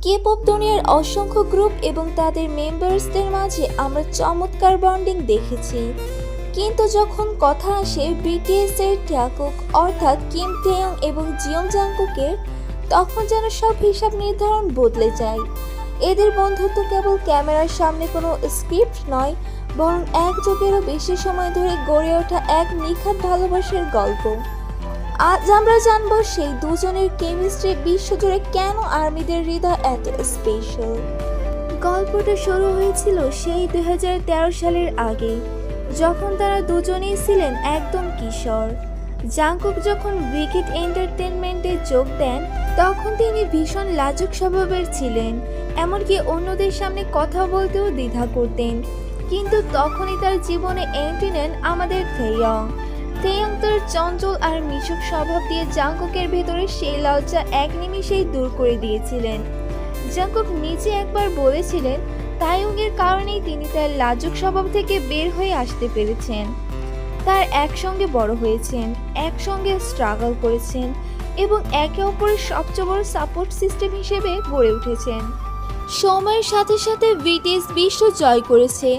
K-pop দুনিয়ার অসংখ্য group এবং তাদের মেম্বার্সদের মাঝে আমরা চমৎকার বন্ডিং দেখেছি, কিন্তু যখন কথা আসে বিটিএস এর ট্যাকুক অর্থাৎ কিম টেয়ং এবং জিয়ং জাংকুকের, তখন যেন সব হিসাব নির্ধারণ বদলে যায়। এদের বন্ধুত্ব কেবল ক্যামেরার সামনে কোনো স্ক্রিপ্ট নয়, বরং এক যুগেরও বেশি সময় ধরে গড়ে ওঠা এক নিখাত ভালোবাসার গল্প। আজ আমরা জানব সেই দুজনের কেমিস্ট্রি বিশ্বজুড়ে কেন আর্মিদের হৃদয় এত স্পেশাল। গল্পটা শুরু হয়েছিল সেই 2013 সালের আগে, যখন তারা দুজনেই ছিলেন একদম কিশোর। জাংকুক যখন উইকেট এন্টারটেনমেন্টে যোগ দেন, তখন তিনি ভীষণ লাজুক স্বভাবের ছিলেন, এমনকি অন্যদের সামনে কথা বলতেও দ্বিধা করতেন। কিন্তু তখনই তার জীবনে এন্ট্রি নেন আমাদের থেইয়ং। থেইয়ং তার চঞ্চল আর মিশুক স্বভাব দিয়ে জাংকুকের ভেতরে সেই লজ্জা এক নিমিষেই দূর করে দিয়েছিলেন। জাংকুক নিজে একবার বলেছিলেন, তাইয়ংয়ের কারণেই তিনি তার লাজুক স্বভাব থেকে বের হয়ে আসতে পেরেছেন। তার একসঙ্গে বড় হয়েছেন, একসঙ্গে স্ট্রাগল করেছেন এবং একে অপরের সবচেয়ে বড় সাপোর্ট সিস্টেম হিসেবে গড়ে উঠেছেন। সময়ের সাথে সাথে বিটিএস বিশ্ব জয় করেছে,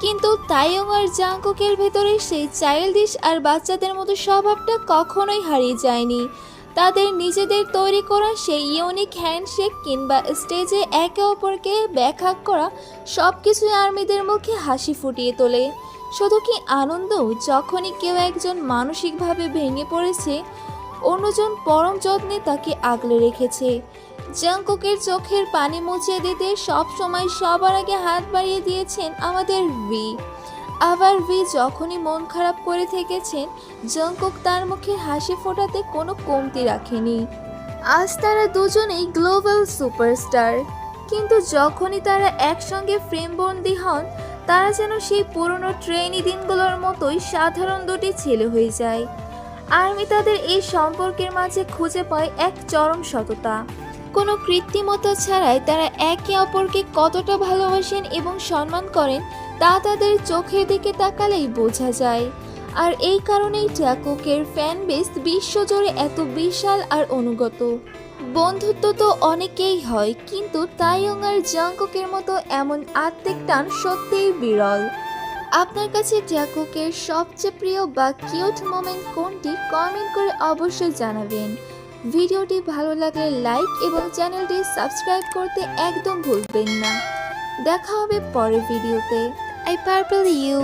কিন্তু তাইয়ং আর জাংকুকের ভেতরে সেই চাইল্ডিশ আর বাচ্চাদের মতো স্বভাবটা কখনোই হারিয়ে যায়নি। তাদের নিজেদের তৈরি করা সেই ইউনিক হ্যান্ডশেক কিংবা স্টেজে একে অপরকে ব্যাখ্যা করা সব কিছুই আর্মিদের মুখে হাসি ফুটিয়ে তোলে। শুধু কি আনন্দ, যখনই কেউ একজন মানসিকভাবে ভেঙে পড়েছে, অন্যজন পরম যত্নে তাকে আগলে রেখেছে। জাংকুকের চোখের পানি মুছিয়ে দিতে সব সময় সবার আগে হাত বাড়িয়ে দিয়েছেন আমাদের ভি। আবার ভি যখনই মন খারাপ করে থেকেছেন, জাংকুক তার মুখে হাসি ফোটাতে কোনো কমতি রাখেনি। আজ তারা দুজনেই গ্লোবাল সুপারস্টার, কিন্তু যখনই তারা একসঙ্গে ফ্রেমবন্দি হন, তারা যেন সেই পুরনো ট্রেনি দিনগুলোর মতোই সাধারণ দুটি ছেলে হয়ে যায়। আর্মি তাদের এই সম্পর্কের মাঝে খুঁজে পায় এক চরম সততা। কোনো কৃত্রিমতা ছাড়াই তারা একে অপরকে কতটা ভালোবাসেন এবং সম্মান করেন, তা তাদের চোখের দিকে তাকালেই বোঝা যায়। আর এই কারণেই ট্যাকুকের ফ্যান বেস বিশ্বজুড়ে এত বিশাল আর অনুগত। বন্ধুত্ব তো অনেকেই হয়, কিন্তু তাইয়ং আর জাংকুকের মতো এমন আত্মিক টান সত্যিই বিরল। আপনার কাছে ট্যাকুকের সবচেয়ে প্রিয় বা কিউট মোমেন্ট কোনটি, কমেন্ট করে অবশ্যই জানাবেন। ভিডিওটি ভালো লাগলে লাইক এবং চ্যানেলটি সাবস্ক্রাইব করতে একদম ভুলবেন না। দেখা হবে পরের ভিডিওতে। I purple you.